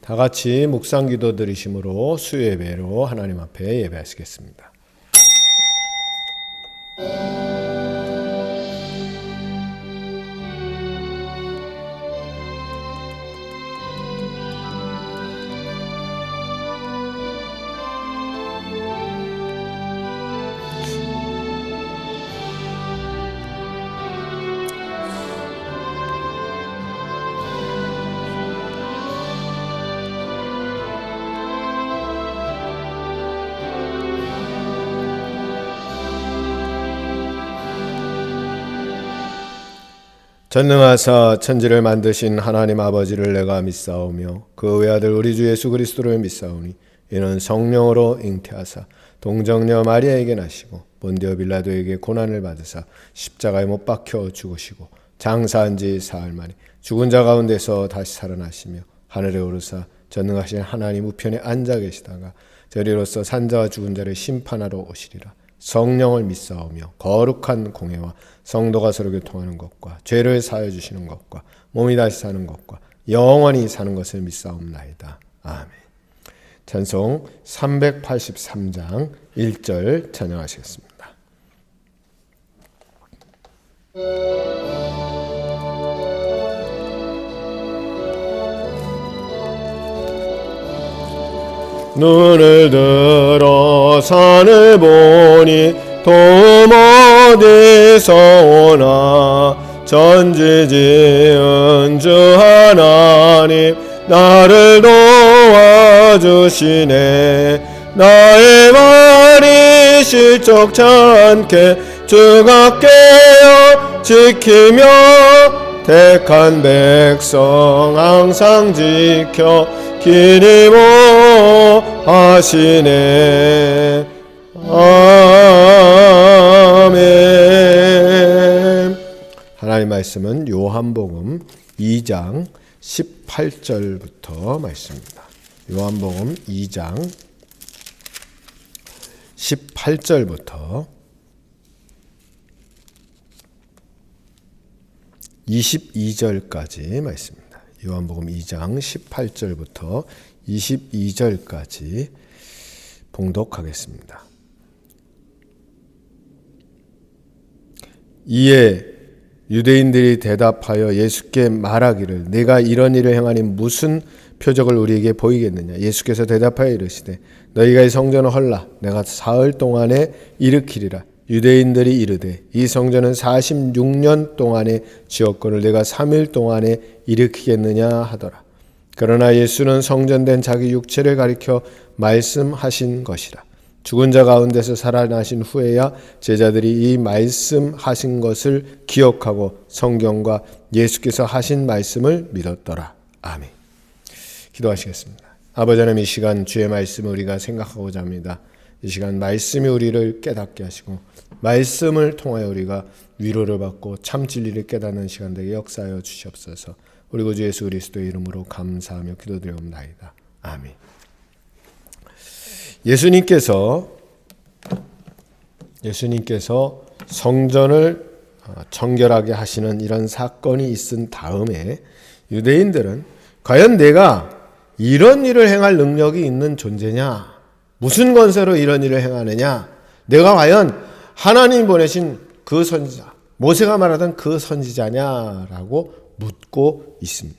다 같이 묵상 기도 드리심으로 수요예배로 하나님 앞에 예배하시겠습니다. 전능하사 천지를 만드신 하나님 아버지를 내가 믿사오며 그 외아들 우리 주 예수 그리스도를 믿사오니 이는 성령으로 잉태하사 동정녀 마리아에게 나시고 본디오 빌라도에게 고난을 받으사 십자가에 못 박혀 죽으시고 장사한 지 사흘 만에 죽은 자 가운데서 다시 살아나시며 하늘에 오르사 전능하신 하나님 우편에 앉아 계시다가 저리로서 산자와 죽은 자를 심판하러 오시리라. 성령을 믿사오며 거룩한 공회와 성도가 서로 교통하는 것과 죄를 사하여 주시는 것과 몸이 다시 사는 것과 영원히 사는 것을 믿사옵나이다. 아멘. 찬송 383장 1절 찬양하시겠습니다. 눈을 들어 산을 보니 도움 어디서 오나 전지지은 주 하나님 나를 도와주시네. 나의 말이 실족치 않게 주가 깨어 지키며 택한 백성 항상 지켜 길이 하시네. 아멘. 하나님 말씀은 요한복음 2장 18절부터 말씀입니다. 요한복음 2장 18절부터 22절까지 말씀입니다. 요한복음 2장 18절부터 22절까지 봉독하겠습니다. 이에 유대인들이 대답하여 예수께 말하기를 내가 이런 일을 행하니 무슨 표적을 우리에게 보이겠느냐. 예수께서 대답하여 이르시되 너희가 이 성전을 헐라 내가 사흘 동안에 일으키리라. 유대인들이 이르되 이 성전은 46년 동안의 지었거늘 내가 3일 동안에 일으키겠느냐 하더라. 그러나 예수는 성전된 자기 육체를 가리켜 말씀하신 것이라. 죽은 자 가운데서 살아나신 후에야 제자들이 이 말씀하신 것을 기억하고 성경과 예수께서 하신 말씀을 믿었더라. 아멘. 기도하시겠습니다. 아버지 하나님, 이 시간 주의 말씀을 우리가 생각하고자 합니다. 이 시간 말씀이 우리를 깨닫게 하시고 말씀을 통하여 우리가 위로를 받고 참 진리를 깨닫는 시간 되게 역사하여 주시옵소서. 우리 구주 예수 그리스도의 이름으로 감사하며 기도드리옵나이다. 아멘. 예수님께서 성전을 정결하게 하시는 이런 사건이 있은 다음에 유대인들은 과연 내가 이런 일을 행할 능력이 있는 존재냐? 무슨 권세로 이런 일을 행하느냐? 내가 과연 하나님 보내신 그 선지자, 모세가 말하던 그 선지자냐라고 묻고 있습니다.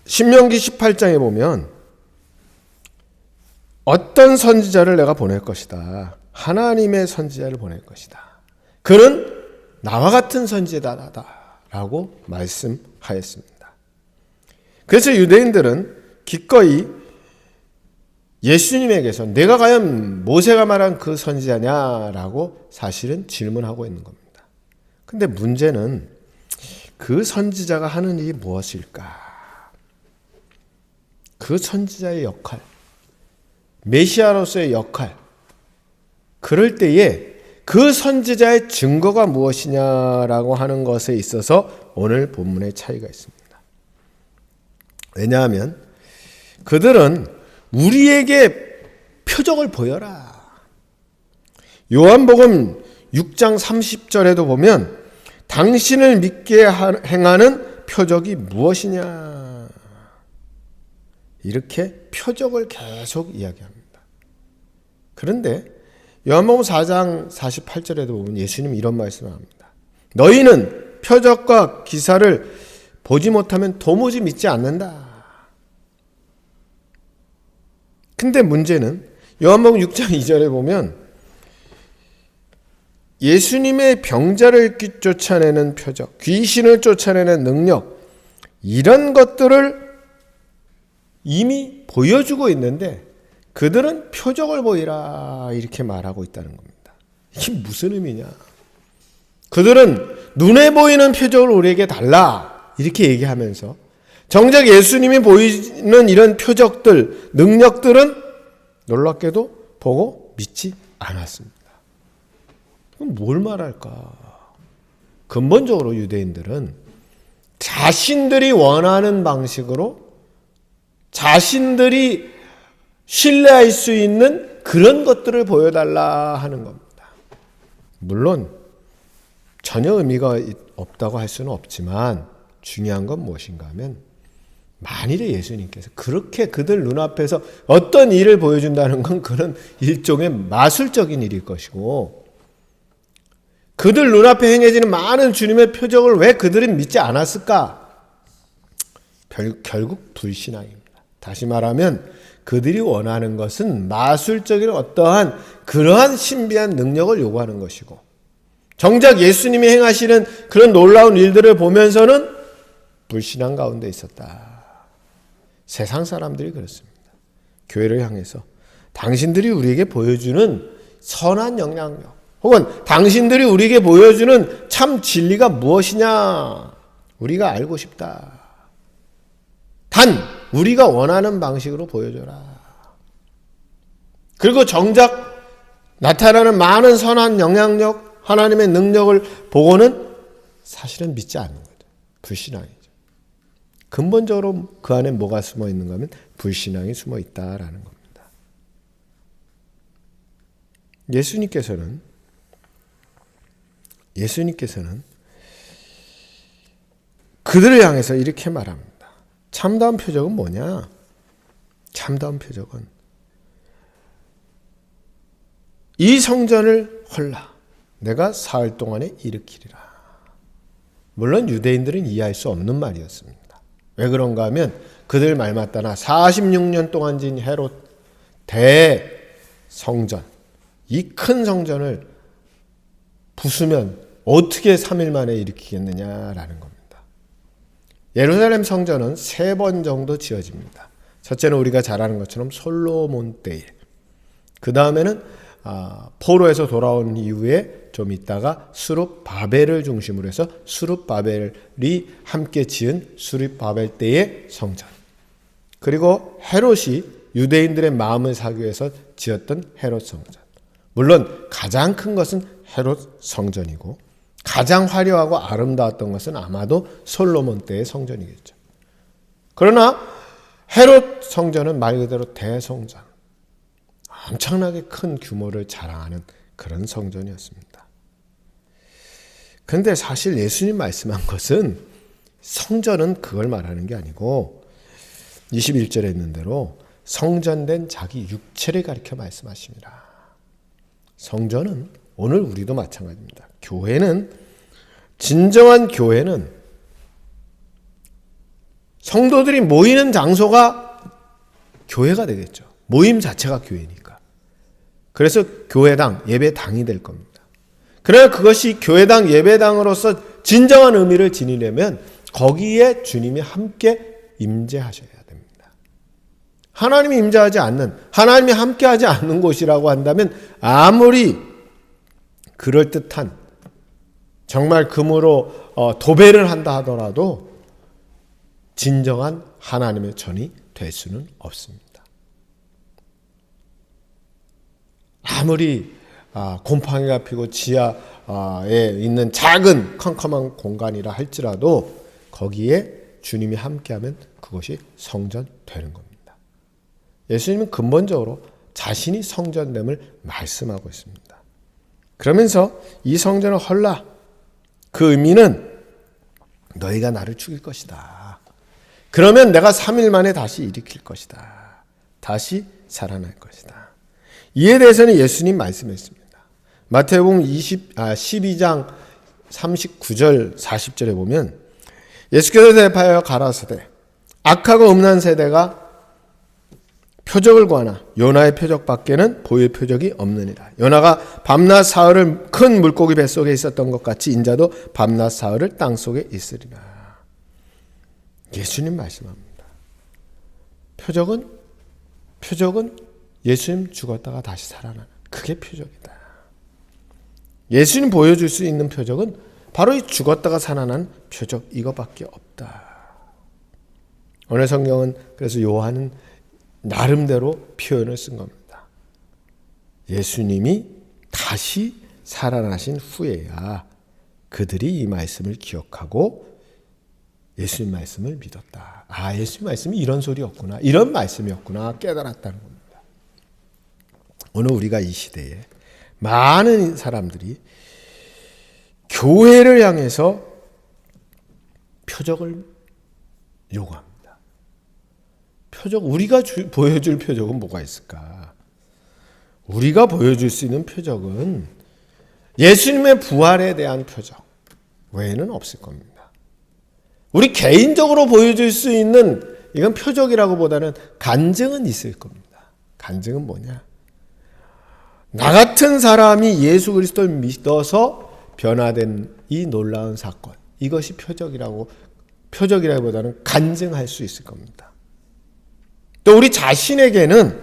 신명기 18장에 보면 어떤 선지자를 내가 보낼 것이다. 하나님의 선지자를 보낼 것이다. 그는 나와 같은 선지자다라고 말씀하였습니다. 그래서 유대인들은 기꺼이 예수님에게서 내가 과연 모세가 말한 그 선지자냐라고 사실은 질문하고 있는 겁니다. 근데 문제는 그 선지자가 하는 일이 무엇일까? 그 선지자의 역할, 메시아로서의 역할, 그럴 때에 그 선지자의 증거가 무엇이냐라고 하는 것에 있어서 오늘 본문의 차이가 있습니다. 왜냐하면 그들은 우리에게 표적을 보여라. 요한복음 6장 30절에도 보면 당신을 믿게 행하는 표적이 무엇이냐? 이렇게 표적을 계속 이야기합니다. 그런데 요한복음 4장 48절에도 보면 예수님이 이런 말씀을 합니다. 너희는 표적과 기사를 보지 못하면 도무지 믿지 않는다. 근데 문제는 요한복음 6장 2절에 보면 예수님의 병자를 쫓아내는 표적, 귀신을 쫓아내는 능력, 이런 것들을 이미 보여주고 있는데 그들은 표적을 보이라 이렇게 말하고 있다는 겁니다. 이게 무슨 의미냐? 그들은 눈에 보이는 표적을 우리에게 달라 이렇게 얘기하면서 정작 예수님이 보이는 이런 표적들, 능력들은 놀랍게도 보고 믿지 않았습니다. 그럼 뭘 말할까? 근본적으로 유대인들은 자신들이 원하는 방식으로 자신들이 신뢰할 수 있는 그런 것들을 보여달라 하는 겁니다. 물론 전혀 의미가 없다고 할 수는 없지만 중요한 건 무엇인가 하면 만일에 예수님께서 그렇게 그들 눈앞에서 어떤 일을 보여준다는 건 그런 일종의 마술적인 일일 것이고 그들 눈앞에 행해지는 많은 주님의 표적을 왜 그들은 믿지 않았을까? 결국 불신앙입니다. 다시 말하면 그들이 원하는 것은 마술적인 어떠한 그러한 신비한 능력을 요구하는 것이고 정작 예수님이 행하시는 그런 놀라운 일들을 보면서는 불신앙 가운데 있었다. 세상 사람들이 그렇습니다. 교회를 향해서 당신들이 우리에게 보여주는 선한 영향력 혹은 당신들이 우리에게 보여주는 참 진리가 무엇이냐 우리가 알고 싶다. 단 우리가 원하는 방식으로 보여줘라. 그리고 정작 나타나는 많은 선한 영향력 하나님의 능력을 보고는 사실은 믿지 않는 거죠. 불신앙이죠. 근본적으로 그 안에 뭐가 숨어 있는가 하면 불신앙이 숨어 있다라는 겁니다. 예수님께서는 그들을 향해서 이렇게 말합니다. 참다운 표적은 뭐냐? 참다운 표적은 이 성전을 헐라 내가 사흘 동안에 일으키리라. 물론 유대인들은 이해할 수 없는 말이었습니다. 왜 그런가 하면 그들 말 맞다나 46년 동안 진 헤롯 대성전 이 큰 성전을 부수면 어떻게 3일 만에 일으키겠느냐라는 겁니다. 예루살렘 성전은 3번 정도 지어집니다. 첫째는 우리가 잘 아는 것처럼 솔로몬 때에 그 다음에는 포로에서 돌아온 이후에 좀 있다가 수룹바벨을 중심으로 해서 수룹바벨이 함께 지은 수룹바벨 때의 성전 그리고 헤롯이 유대인들의 마음을 사기 위해서 지었던 헤롯 성전 물론 가장 큰 것은 헤롯 성전이고 가장 화려하고 아름다웠던 것은 아마도 솔로몬 때의 성전이겠죠. 그러나 헤롯 성전은 말 그대로 대성전 엄청나게 큰 규모를 자랑하는 그런 성전이었습니다. 그런데 사실 예수님 말씀한 것은 성전은 그걸 말하는 게 아니고 21절에 있는 대로 성전된 자기 육체를 가리켜 말씀하십니다. 성전은 오늘 우리도 마찬가지입니다. 진정한 교회는 성도들이 모이는 장소가 교회가 되겠죠. 모임 자체가 교회니까. 그래서 교회당, 예배당이 될 겁니다. 그러나 그것이 교회당, 예배당으로서 진정한 의미를 지니려면 거기에 주님이 함께 임재하셔야 됩니다. 하나님이 임재하지 않는, 하나님이 함께하지 않는 곳이라고 한다면 아무리 그럴듯한 정말 금으로 도배를 한다 하더라도 진정한 하나님의 전이 될 수는 없습니다. 아무리 곰팡이가 피고 지하에 있는 작은 컴컴한 공간이라 할지라도 거기에 주님이 함께하면 그것이 성전 되는 겁니다. 예수님은 근본적으로 자신이 성전됨을 말씀하고 있습니다. 그러면서 이 성전을 헐라 그 의미는 너희가 나를 죽일 것이다. 그러면 내가 3일 만에 다시 일으킬 것이다. 다시 살아날 것이다. 이에 대해서는 예수님 말씀했습니다. 마태복음 12장 39절 40절에 보면 예수께서 대답하여 가라사대 악하고 음란 세대가 표적을 구하나 요나의 표적밖에는 보일 표적이 없느니라. 요나가 밤낮 사흘을 큰 물고기 뱃속에 있었던 것 같이 인자도 밤낮 사흘을 땅속에 있으리라. 예수님 말씀합니다. 표적은 예수님 죽었다가 다시 살아나는 그게 표적이다. 예수님 보여줄 수 있는 표적은 바로 이 죽었다가 살아난 표적 이거밖에 없다. 오늘 성경은 그래서 요한은 나름대로 표현을 쓴 겁니다. 예수님이 다시 살아나신 후에야 그들이 이 말씀을 기억하고 예수님 말씀을 믿었다. 아, 예수님 말씀이 이런 소리였구나. 이런 말씀이었구나. 깨달았다는 겁니다. 오늘 우리가 이 시대에 많은 사람들이 교회를 향해서 표적을 요구합니다. 우리가 보여줄 표적은 뭐가 있을까? 우리가 보여줄 수 있는 표적은 예수님의 부활에 대한 표적 외에는 없을 겁니다. 우리 개인적으로 보여줄 수 있는 이건 표적이라고 보다는 간증은 있을 겁니다. 간증은 뭐냐? 나 같은 사람이 예수 그리스도를 믿어서 변화된 이 놀라운 사건, 이것이 표적이라기보다는 간증할 수 있을 겁니다. 또 우리 자신에게는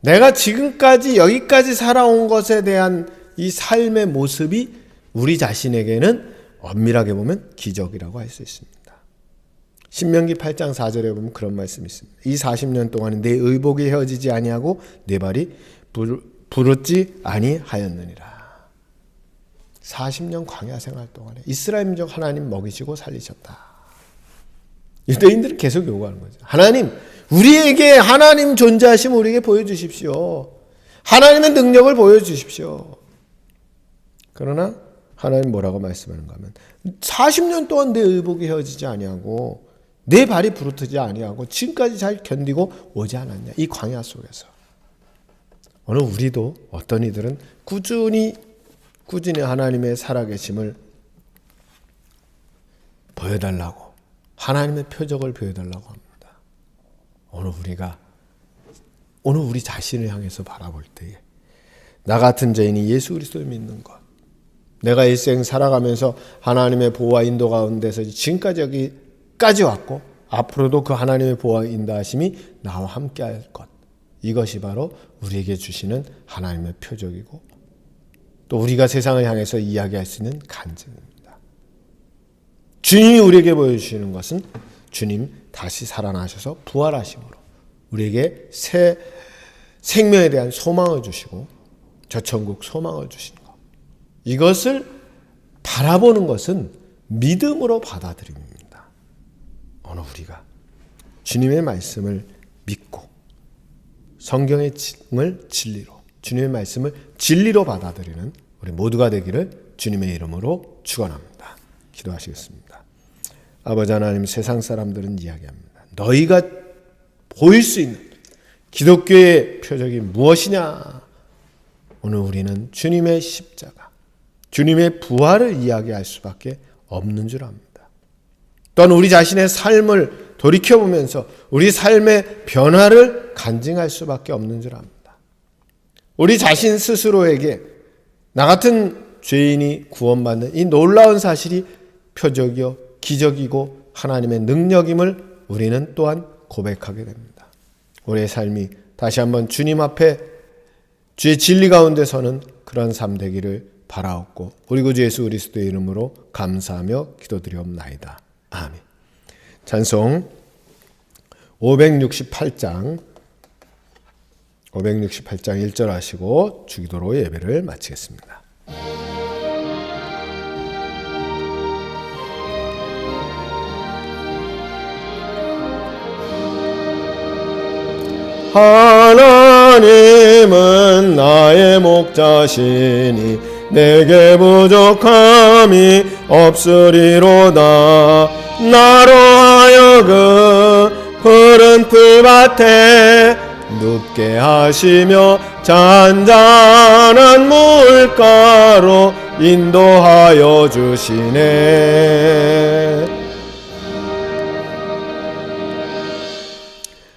내가 지금까지 여기까지 살아온 것에 대한 이 삶의 모습이 우리 자신에게는 엄밀하게 보면 기적이라고 할 수 있습니다. 신명기 8장 4절에 보면 그런 말씀이 있습니다. 이 40년 동안 내 의복이 헤어지지 아니하고 내 발이 부르지 아니하였느니라. 40년 광야 생활 동안에 이스라엘 민족 하나님 먹이시고 살리셨다. 유대인들은 계속 요구하는 거죠. 하나님, 우리에게 하나님 존재하심 우리에게 보여주십시오. 하나님의 능력을 보여주십시오. 그러나 하나님 뭐라고 말씀하는가 하면 40년 동안 내 의복이 헤어지지 아니하고 내 발이 부르트지 아니하고 지금까지 잘 견디고 오지 않았냐. 이 광야 속에서. 오늘 우리도 어떤 이들은 꾸준히 하나님의 살아계심을 보여달라고 하나님의 표적을 보여달라고 합니다. 오늘 우리 자신을 향해서 바라볼 때에 나 같은 죄인이 예수 그리스도를 믿는 것, 내가 일생 살아가면서 하나님의 보호와 인도 가운데서 지금까지 여기까지 왔고 앞으로도 그 하나님의 보호와 인도하심이 나와 함께 할 것, 이것이 바로 우리에게 주시는 하나님의 표적이고 또 우리가 세상을 향해서 이야기할 수 있는 간증입니다. 주님이 우리에게 보여주시는 것은 주님 다시 살아나셔서 부활하심으로 우리에게 새 생명에 대한 소망을 주시고 저 천국 소망을 주시는 것. 이것을 바라보는 것은 믿음으로 받아들입니다. 오늘 우리가 주님의 말씀을 믿고 성경의 진리로 주님의 말씀을 진리로 받아들이는 우리 모두가 되기를 주님의 이름으로 축원합니다. 기도하시겠습니다. 아버지 하나님, 세상 사람들은 이야기합니다. 너희가 보일 수 있는 기독교의 표적이 무엇이냐? 오늘 우리는 주님의 십자가, 주님의 부활을 이야기할 수밖에 없는 줄 압니다. 또한 우리 자신의 삶을 돌이켜보면서 우리 삶의 변화를 간증할 수밖에 없는 줄 압니다. 우리 자신 스스로에게 나 같은 죄인이 구원받는 이 놀라운 사실이 표적이요 기적이고 하나님의 능력임을 우리는 또한 고백하게 됩니다. 우리의 삶이 다시 한번 주님 앞에 주의 진리 가운데 서는 그런 삶 되기를 바라옵고 우리 구주 예수 그리스도의 이름으로 감사하며 기도드리옵나이다. 아멘. 찬송 568장 1절 하시고 주기도로 예배를 마치겠습니다. 하나님은 나의 목자시니 내게 부족함이 없으리로다. 나로 하여금 푸른 풀밭에 눕게 하시며 잔잔한 물가로 인도하여 주시네.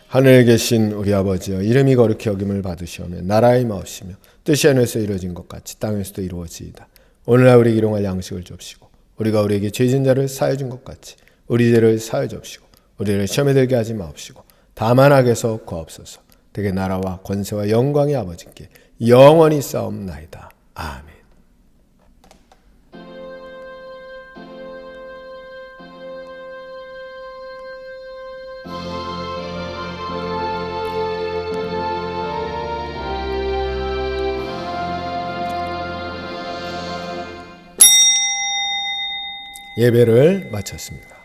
하늘에 계신 우리 아버지여, 이름이 거룩히 여김을 받으시오며 나라의 마옵시며 뜻이 하늘에서 이루어진 것 같이 땅에서도 이루어지이다. 오늘날 우리에게 일용할 양식을 줍시고 우리가 우리에게 죄진 자를 사하여 준 것 같이 우리 죄를 사하여 줍시고 우리를 시험에 들게 하지 마옵시고 다만 악에서 구하옵소서. 되게 나라와 권세와 영광이 아버지께 영원히 싸움나이다. 아멘. 예배를 마쳤습니다.